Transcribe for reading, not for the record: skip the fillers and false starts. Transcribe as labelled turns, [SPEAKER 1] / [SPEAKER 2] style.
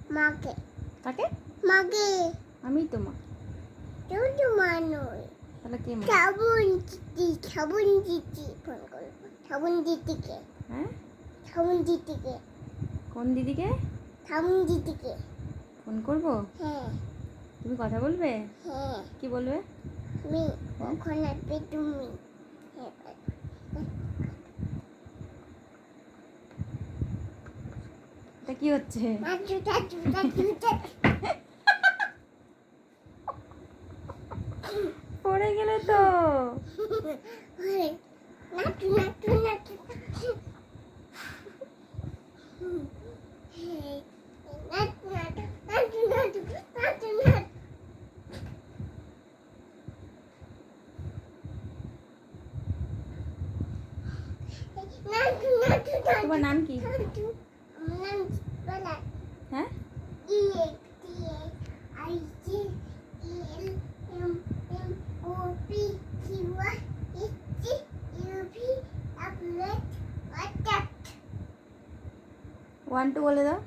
[SPEAKER 1] মাকে।
[SPEAKER 2] কাকে?
[SPEAKER 1] মাকে।
[SPEAKER 2] আমি তো মা।
[SPEAKER 1] তুমি তো মা নয়।
[SPEAKER 2] তাহলে কে মা?
[SPEAKER 1] সাবুন দিদি ফোন করবো। সাবুন দিদিকে।
[SPEAKER 2] হ্যাঁ?
[SPEAKER 1] সাবুন দিদিকে।
[SPEAKER 2] কোন দিদিকে?
[SPEAKER 1] সাবুন দিদিকে।
[SPEAKER 2] ফোন করবো?
[SPEAKER 1] হ্যাঁ।
[SPEAKER 2] তুমি কথা বলবে?
[SPEAKER 1] হ্যাঁ।
[SPEAKER 2] কি বলবে?
[SPEAKER 1] আমি কখন আসবে তুমি? হ্যাঁ।
[SPEAKER 2] এটা কি হচ্ছে? পড়ে গেলে তো। তোমার নাম কি? হ্যাঁ? ওয়ান টু বলে দাও।